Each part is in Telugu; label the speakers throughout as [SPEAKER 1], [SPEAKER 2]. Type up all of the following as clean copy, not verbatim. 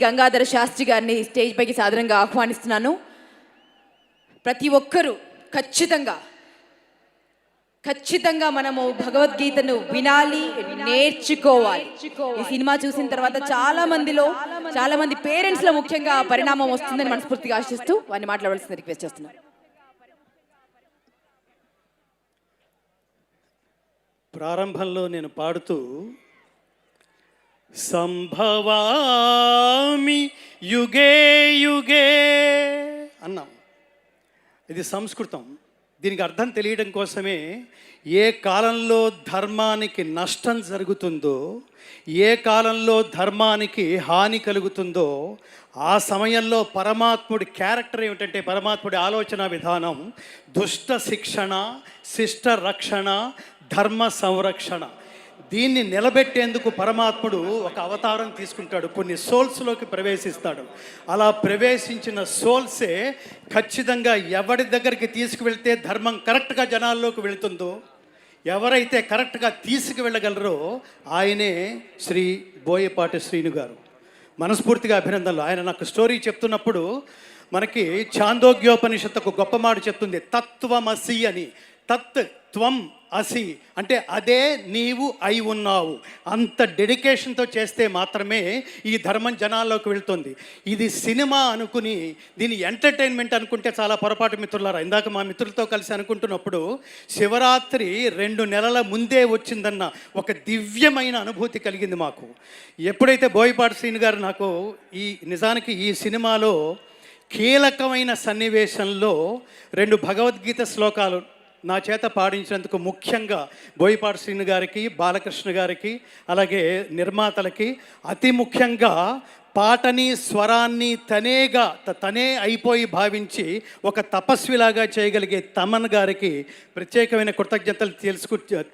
[SPEAKER 1] గంగాధర శాస్త్రి గారిని స్టేజ్ పైకి సాదరంగా ఆహ్వానిస్తున్నాను. ప్రతి ఒక్కరూ ఖచ్చితంగా మనము భగవద్గీతను వినాలి, నేర్చుకోవాలి. ఈ సినిమా చూసిన తర్వాత చాలా మంది పేరెంట్స్ లో ముఖ్యంగా పరిణామం వస్తుందని మనస్ఫూర్తిగా ఆశిస్తూ వారిని మాట్లాడవలసింది రిక్వెస్ట్ చేస్తున్నాను.
[SPEAKER 2] ప్రారంభంలో నేను పాడుతూ సంభవామి యుగే యుగే అన్నాం. ఇది సంస్కృతం. దీనికి అర్థం తెలియడం కోసమే ఏ కాలంలో ధర్మానికి నష్టం జరుగుతుందో, ఏ కాలంలో ధర్మానికి హాని కలుగుతుందో ఆ సమయంలో పరమాత్ముడి క్యారెక్టర్ ఏమిటంటే, పరమాత్ముడి ఆలోచన విధానం దుష్ట శిక్షణ, శిష్ట రక్షణ, ధర్మ సంరక్షణ. దీన్ని నిలబెట్టేందుకు పరమాత్ముడు ఒక అవతారం తీసుకుంటాడు, కొన్ని సోల్స్లోకి ప్రవేశిస్తాడు. అలా ప్రవేశించిన సోల్సే ఖచ్చితంగా ఎవరి దగ్గరికి తీసుకువెళ్తే ధర్మం కరెక్ట్గా జనాల్లోకి వెళుతుందో, ఎవరైతే కరెక్ట్గా తీసుకువెళ్ళగలరో ఆయనే శ్రీ బోయపాటి శ్రీను గారు. మనస్ఫూర్తిగా అభినందనలు. ఆయన నాకు స్టోరీ చెప్తున్నప్పుడు మనకి ఛాందోగ్యోపనిషత్తు ఒక గొప్ప మాట చెప్తుంది, తత్వమసి అని. తత్ త్వం అసి అంటే అదే నీవు అయి ఉన్నావు. అంత డెడికేషన్తో చేస్తే మాత్రమే ఈ ధర్మం జనాల్లోకి వెళ్తుంది. ఇది సినిమా అనుకుని దీని ఎంటర్టైన్మెంట్ అనుకుంటే చాలా పొరపాటు మిత్రులారా. ఇందాక మా మిత్రులతో కలిసి అనుకుంటున్నప్పుడు శివరాత్రి 2 నెలల ముందే వచ్చిందన్న ఒక దివ్యమైన అనుభూతి కలిగింది మాకు. ఎప్పుడైతే బోయపాటి శ్రీను గారు నాకు నిజానికి ఈ సినిమాలో కీలకమైన సన్నివేశంలో 2 భగవద్గీత శ్లోకాలు నా చేత పాడించినందుకు ముఖ్యంగా బోయపాటి శ్రీను గారికి, బాలకృష్ణ గారికి, అలాగే నిర్మాతలకి, అతి ముఖ్యంగా పాటని స్వరాన్ని తనే అయిపోయి భావించి ఒక తపస్విలాగా చేయగలిగే తమన్ గారికి ప్రత్యేకమైన కృతజ్ఞతలు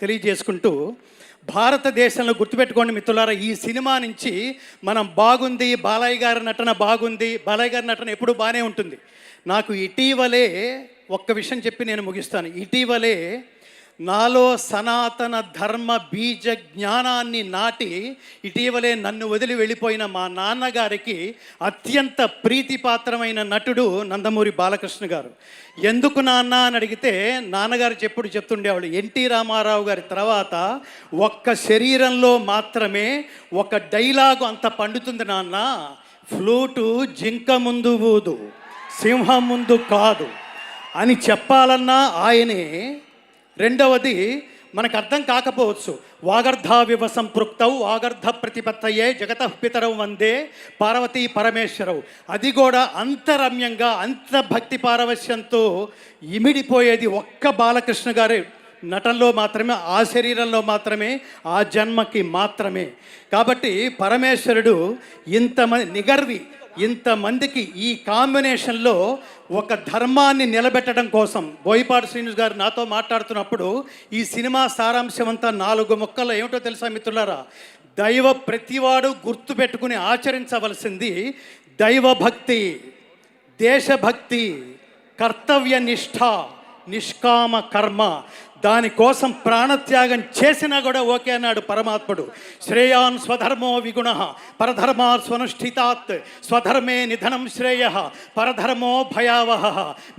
[SPEAKER 2] తెలియజేసుకుంటూ, భారతదేశంలో గుర్తుపెట్టుకోండి మిత్రులారా, ఈ సినిమా నుంచి మనం బాగుంది, బాలయ్య గారి నటన బాగుంది, బాలయ్య గారి నటన ఎప్పుడు బాగానే ఉంటుంది. నాకు ఇటీవలే ఒక్క విషయం చెప్పి నేను ముగిస్తాను. ఇటీవలే నాలో సనాతన ధర్మ బీజ జ్ఞానాన్ని నాటి ఇటీవలే నన్ను వదిలి వెళ్ళిపోయిన మా నాన్నగారికి అత్యంత ప్రీతిపాత్రమైన నటుడు నందమూరి బాలకృష్ణ గారు. ఎందుకు నాన్న అని అడిగితే నాన్నగారు చెప్తుండేవాళ్ళు, ఎన్టీ రామారావు గారి తర్వాత ఒక్క శరీరంలో మాత్రమే ఒక డైలాగు అంత పండుతుంది నాన్న, ఫ్లూటు జింక ముందు ఊదు, సింహం ముందు కాదు అని చెప్పాలన్నా ఆయనే. రెండవది మనకు అర్థం కాకపోవచ్చు, వాగర్ధావివ సంపృక్తౌ వాగర్ధ ప్రతిపత్తయే జగతః పితరౌ వందే పార్వతీ పరమేశ్వరవు. అది కూడా అంతరమ్యంగా అంత భక్తి పారవశ్యంతో ఇమిడిపోయేది ఒక్క బాలకృష్ణ గారి నటనలో మాత్రమే, ఆ శరీరంలో మాత్రమే, ఆ జన్మకి మాత్రమే. కాబట్టి పరమేశ్వరుడు ఇంతమందికి ఈ కాంబినేషన్లో ఒక ధర్మాన్ని నిలబెట్టడం కోసం బోయపాటి శ్రీను గారు నాతో మాట్లాడుతున్నప్పుడు ఈ సినిమా సారాంశం అంతా 4 ముక్కల్లో ఏమిటో తెలుసా మిత్రులారా? ప్రతివాడు గుర్తుపెట్టుకుని ఆచరించవలసింది దైవభక్తి, దేశభక్తి, కర్తవ్య నిష్ఠ, నిష్కామ కర్మ. దానికోసం ప్రాణత్యాగం చేసినా కూడా ఓకే అన్నాడు పరమాత్ముడు. శ్రేయాన్ స్వధర్మో విగుణ పరధర్మా స్వనుష్ఠితాత్ స్వధర్మే నిధనం శ్రేయ పరధర్మో భయావహ.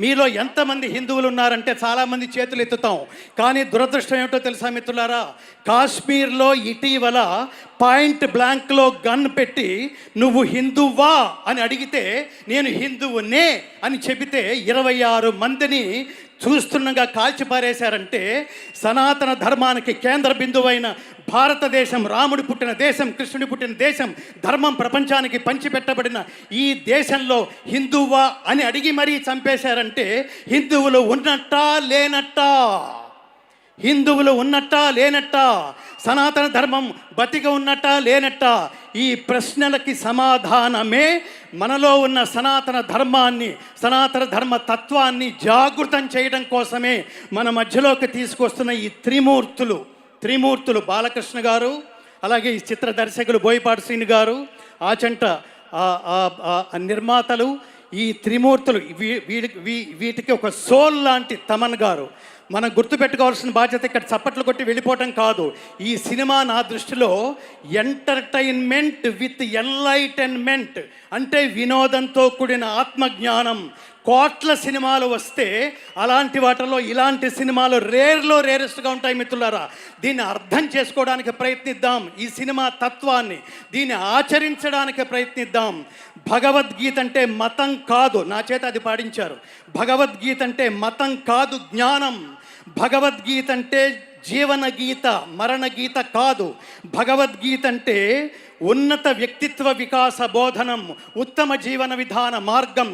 [SPEAKER 2] మీలో ఎంతమంది హిందువులు ఉన్నారంటే చాలామంది చేతులు ఎత్తుతాం. కానీ దురదృష్టం ఏమిటో తెలుసా మిత్రులారా? కాశ్మీర్లో ఇటీవల పాయింట్ బ్లాంక్లో గన్ పెట్టి నువ్వు హిందువా అని అడిగితే నేను హిందువునే అని చెబితే 26 మందిని చూస్తుండగా కాల్చిపారేశారంటే సనాతన ధర్మానికి కేంద్ర బిందువైన భారతదేశం, రాముడు పుట్టిన దేశం, కృష్ణుడి పుట్టిన దేశం, ధర్మం ప్రపంచానికి పంచిపెట్టబడిన ఈ దేశంలో హిందువా అని అడిగి మరీ చంపేశారంటే హిందువులు ఉన్నట్టా లేనట్టా? హిందువులు ఉన్నట్టా లేనట్టా? సనాతన ధర్మం బతికి ఉన్నట్టా లేనట్టా? ఈ ప్రశ్నలకి సమాధానమే మనలో ఉన్న సనాతన ధర్మాన్ని, సనాతన ధర్మ తత్వాన్ని జాగృతం చేయడం కోసమే మన మధ్యలోకి తీసుకొస్తున్న ఈ త్రిమూర్తులు బాలకృష్ణ గారు, అలాగే ఈ చిత్ర దర్శకులు బోయపాటి శ్రీను గారు, ఆచంట నిర్మాతలు, ఈ త్రిమూర్తులు వీటికి ఒక సోల్ లాంటి తమన్ గారు. మనం గుర్తుపెట్టుకోవాల్సిన బాధ్యత ఇక్కడ చప్పట్లు కొట్టి వెళ్ళిపోవటం కాదు. ఈ సినిమా నా దృష్టిలో ఎంటర్టైన్మెంట్ విత్ ఎన్లైటన్మెంట్, అంటే వినోదంతో కూడిన ఆత్మజ్ఞానం. కోట్ల సినిమాలు వస్తే అలాంటి వాటిలో ఇలాంటి సినిమాలు రేరెస్ట్గా ఉంటాయి మిత్రులారా. దీన్ని అర్థం చేసుకోవడానికి ప్రయత్నిద్దాం, ఈ సినిమా తత్వాన్ని దీన్ని ఆచరించడానికి ప్రయత్నిద్దాం. భగవద్గీత అంటే మతం కాదు, నా చేత అది పాడించారు. భగవద్గీత అంటే మతం కాదు, జ్ఞానం. భగవద్గీత అంటే జీవన గీత, మరణ గీత కాదు. భగవద్గీత అంటే ఉన్నత వ్యక్తిత్వ వికాస బోధనం, ఉత్తమ జీవన విధాన మార్గం.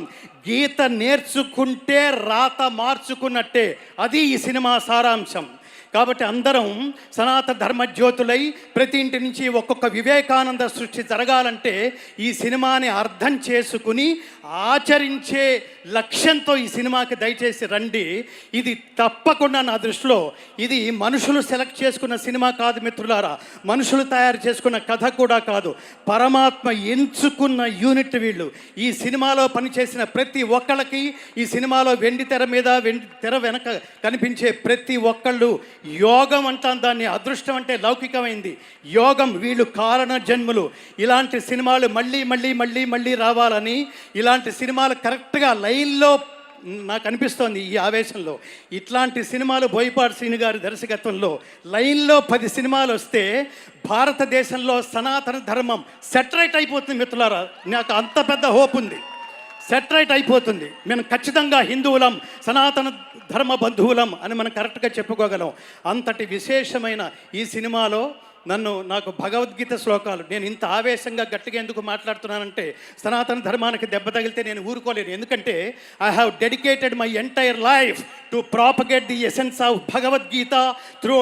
[SPEAKER 2] గీత నేర్చుకుంటే రాత మార్చుకున్నట్టే, అది ఈ సినిమా సారాంశం. కాబట్టి అందరం సనాతన ధర్మజ్యోతులై ప్రతి ఇంటి నుంచి ఒక్కొక్క వివేకానంద సృష్టి జరగాలంటే ఈ సినిమాని అర్థం చేసుకుని ఆచరించే లక్ష్యంతో ఈ సినిమాకి దయచేసి రండి. ఇది తప్పకుండా నా దృష్టిలో ఇది మనుషులు సెలెక్ట్ చేసుకున్న సినిమా కాదు మిత్రులారా, మనుషులు తయారు చేసుకున్న కథ కూడా కాదు, పరమాత్మ ఎంచుకున్న యూనిట్ వీళ్ళు. ఈ సినిమాలో పనిచేసిన ప్రతి ఒక్కళ్ళకి, ఈ సినిమాలో వెండి తెర మీద వెండి తెర వెనక కనిపించే ప్రతి ఒక్కళ్ళు యోగం అంటాం దాన్ని, అదృష్టం అంటే లౌకికమైంది, యోగం. వీళ్ళు కారణ జన్ములు. ఇలాంటి సినిమాలు మళ్ళీ మళ్ళీ మళ్ళీ మళ్ళీ రావాలని, ఇలాంటి సినిమాలు కరెక్ట్గా లైన్లో నాకు అనిపిస్తోంది ఈ ఆవేశంలో. ఇట్లాంటి సినిమాలు బోయపాటి శ్రీను గారి దర్శకత్వంలో లైన్లో 10 సినిమాలు వస్తే భారతదేశంలో సనాతన ధర్మం సెటరేట్ అయిపోతుంది మిత్రులారా. నాకు అంత పెద్ద హోప్ ఉంది, సెటరేట్ అయిపోతుంది. మేము ఖచ్చితంగా హిందువులం, సనాతన ధర్మ బంధువులం అని మనం కరెక్ట్గా చెప్పుకోగలం. అంతటి విశేషమైన ఈ సినిమాలో నాకు భగవద్గీత శ్లోకాలు, నేను ఇంత ఆవేశంగా గట్టిగా ఎందుకు మాట్లాడుతున్నానంటే సనాతన ధర్మానికి దెబ్బ తగిలితే నేను ఊరుకోలేను. ఎందుకంటే I have dedicated my entire life to propagate the essence of Bhagavad Gita through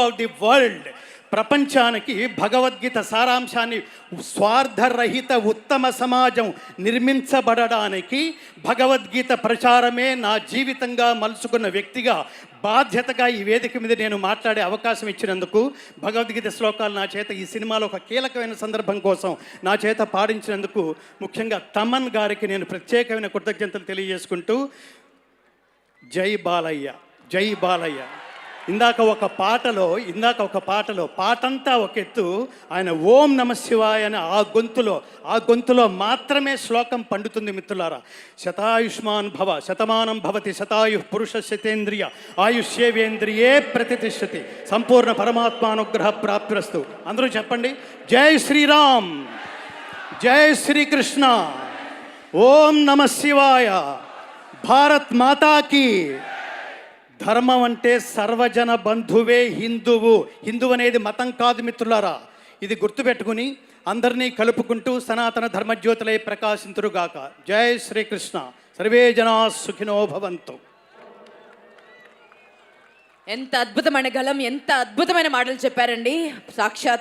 [SPEAKER 2] out the world. ప్రపంచానికి భగవద్గీత సారాంశాన్ని, స్వార్థరహిత ఉత్తమ సమాజం నిర్మించబడడానికి భగవద్గీత ప్రచారమే నా జీవితంగా మలుచుకున్న వ్యక్తిగా బాధ్యతగా ఈ వేదిక మీద నేను మాట్లాడే అవకాశం ఇచ్చినందుకు, భగవద్గీత శ్లోకాలు నా చేత ఈ సినిమాలో ఒక కీలకమైన సందర్భం కోసం నా చేత పాడించినందుకు ముఖ్యంగా తమన్ గారికి నేను ప్రత్యేకమైన కృతజ్ఞతలు తెలియజేసుకుంటూ, జై బాలయ్య, జై బాలయ్య. ఇందాక ఒక పాటలో పాటంతా ఒక ఎత్తు, ఆయన ఓం నమ శివాయ అని ఆ గొంతులో మాత్రమే శ్లోకం పండుతుంది మిత్రులారా. శతాయుష్మాన్ భవ, శతమానం భవతి, శతాయు పురుష శతేంద్రియ ఆయుష్యేవేంద్రియే ప్రతిష్టతి, సంపూర్ణ పరమాత్మానుగ్రహ ప్రాప్తిరస్తు. అందరూ చెప్పండి, జై శ్రీరామ్, జై శ్రీకృష్ణ, ఓం నమ శివాయ, భారత్ మాతాకి. ధర్మం అంటే సర్వజన బంధువే హిందువు. హిందువు అనేది మతం కాదు మిత్రులారా. ఇది గుర్తుపెట్టుకుని అందరినీ కలుపుకుంటూ సనాతన ధర్మజ్యోతులై ప్రకాశింతురుగాక. జై శ్రీకృష్ణ. సర్వే జనా సుఖినో భవంతు.
[SPEAKER 1] ఎంత అద్భుతమైన గలం, ఎంత అద్భుతమైన మాటలు చెప్పారండి. సాక్షాత్